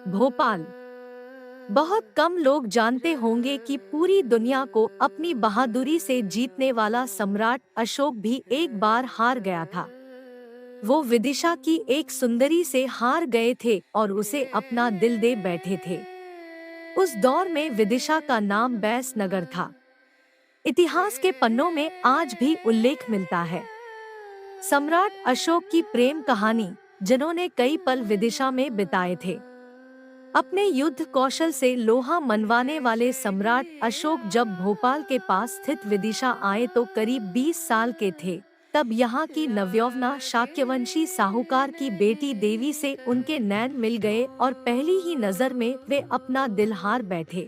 भोपाल। बहुत कम लोग जानते होंगे कि पूरी दुनिया को अपनी बहादुरी से जीतने वाला सम्राट अशोक भी एक बार हार गया था। वो विदिशा की एक सुंदरी से हार गए थे और उसे अपना दिल दे बैठे थे। उस दौर में विदिशा का नाम बैस नगर था। इतिहास के पन्नों में आज भी उल्लेख मिलता है। सम्राट अशोक की प्रेम कहानी, जिन्होंने कई पल विदिशा में बिताए थे। अपने युद्ध कौशल से लोहा मनवाने वाले सम्राट अशोक जब भोपाल के पास स्थित विदिशा आए तो करीब 20 साल के थे। तब यहाँ की नवयौवना शाक्यवंशी साहूकार की बेटी देवी से उनके नैन मिल गए और पहली ही नजर में वे अपना दिल हार बैठे।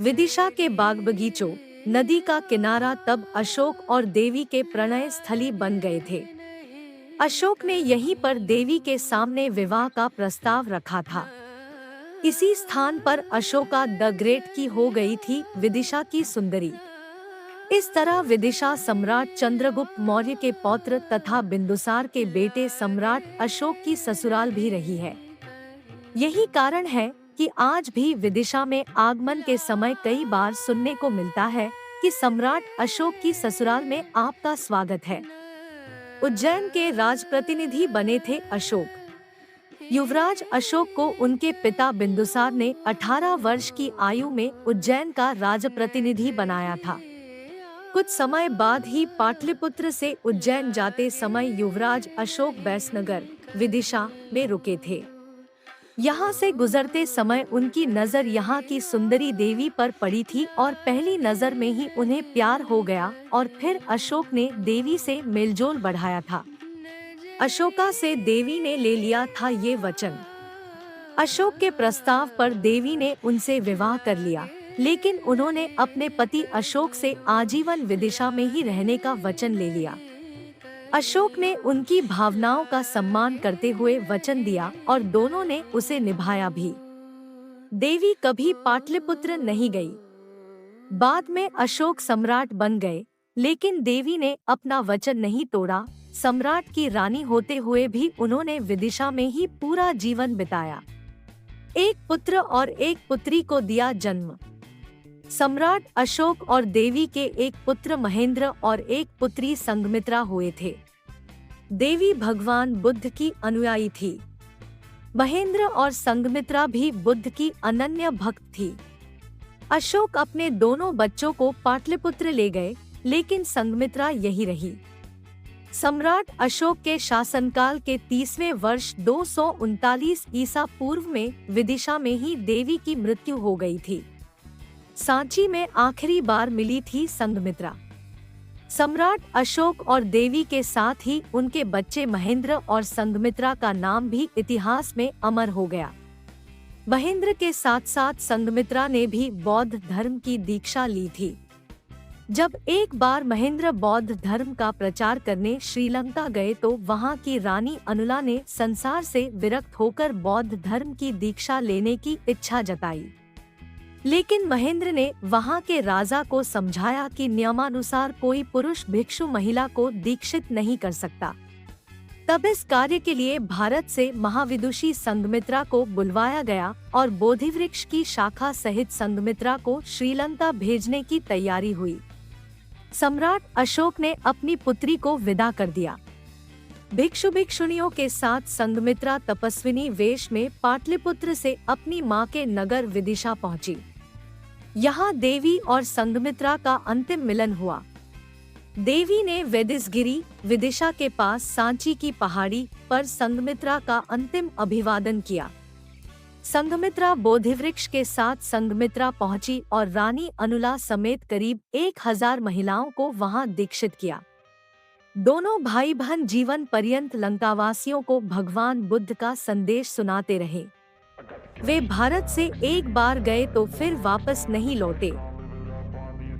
विदिशा के बाग बगीचों, नदी का किनारा तब अशोक और देवी के प्रणय स्थली बन गए थे। अशोक ने यहीं पर देवी के सामने विवाह का प्रस्ताव रखा था। इसी स्थान पर अशोका द ग्रेट की हो गई थी विदिशा की सुंदरी। इस तरह विदिशा सम्राट चंद्रगुप्त मौर्य के पौत्र तथा बिंदुसार के बेटे सम्राट अशोक की ससुराल भी रही है। यही कारण है कि आज भी विदिशा में आगमन के समय कई बार सुनने को मिलता है कि सम्राट अशोक की ससुराल में आपका स्वागत है। उज्जैन के राजप्रतिनिधि बने थे अशोक। युवराज अशोक को उनके पिता बिंदुसार ने 18 वर्ष की आयु में उज्जैन का राजप्रतिनिधि बनाया था। कुछ समय बाद ही पाटलिपुत्र से उज्जैन जाते समय युवराज अशोक बैसनगर, विदिशा में रुके थे। यहाँ से गुजरते समय उनकी नजर यहाँ की सुंदरी देवी पर पड़ी थी और पहली नजर में ही उन्हें प्यार हो गया और फिर अशोक ने देवी से मेलजोल बढ़ाया था। अशोका से देवी ने ले लिया था ये वचन। अशोक के प्रस्ताव पर देवी ने उनसे विवाह कर लिया, लेकिन उन्होंने अपने पति अशोक से आजीवन विदिशा में ही रहने का वचन ले लिया। अशोक ने उनकी भावनाओं का सम्मान करते हुए वचन दिया और दोनों ने उसे निभाया भी। देवी कभी पाटलिपुत्र नहीं गई। बाद में अशोक सम्राट बन गए, लेकिन देवी ने अपना वचन नहीं तोड़ा। सम्राट की रानी होते हुए भी उन्होंने विदिशा में ही पूरा जीवन बिताया। एक पुत्र और एक पुत्री को दिया जन्म। सम्राट अशोक और देवी के एक पुत्र महेंद्र और एक पुत्री संघमित्रा हुए थे। देवी भगवान बुद्ध की अनुयायी थी। महेंद्र और संघमित्रा भी बुद्ध की अनन्य भक्त थी। अशोक अपने दोनों बच्चों को पाटलिपुत्र ले गए, लेकिन संघमित्रा यही रही। सम्राट अशोक के शासनकाल के 30वें वर्ष 239 ईसा पूर्व में विदिशा में ही देवी की मृत्यु हो गई थी। सांची में आखिरी बार मिली थी संघमित्रा। सम्राट अशोक और देवी के साथ ही उनके बच्चे महेंद्र और संघमित्रा का नाम भी इतिहास में अमर हो गया। महेंद्र के साथ साथ संघमित्रा ने भी बौद्ध धर्म की दीक्षा ली थी। जब एक बार महेंद्र बौद्ध धर्म का प्रचार करने श्रीलंका गए तो वहां की रानी अनुला ने संसार से विरक्त होकर बौद्ध धर्म की दीक्षा लेने की इच्छा जताई। लेकिन महेंद्र ने वहां के राजा को समझाया कि नियमानुसार कोई पुरुष भिक्षु महिला को दीक्षित नहीं कर सकता। तब इस कार्य के लिए भारत से महाविदुषी संघमित्रा को बुलवाया गया और बोधिवृक्ष की शाखा सहित संघमित्रा को श्रीलंका भेजने की तैयारी हुई। सम्राट अशोक ने अपनी पुत्री को विदा कर दिया। भिक्षु भिक्षुणियों के साथ संघमित्रा तपस्विनी वेश में पाटलिपुत्र से अपनी मां के नगर विदिशा पहुंची। यहाँ देवी और संघमित्रा का अंतिम मिलन हुआ। देवी ने वेदिसगिरी, विदिशा के पास सांची की पहाड़ी पर संघमित्रा का अंतिम अभिवादन किया। संघमित्रा बोधिवृक्ष के साथ संघमित्रा पहुंची और रानी अनुला समेत करीब 1000 महिलाओं को वहां दीक्षित किया। दोनों भाई बहन जीवन पर्यंत लंकावासियों को भगवान बुद्ध का संदेश सुनाते रहे। वे भारत से एक बार गए तो फिर वापस नहीं लौटे।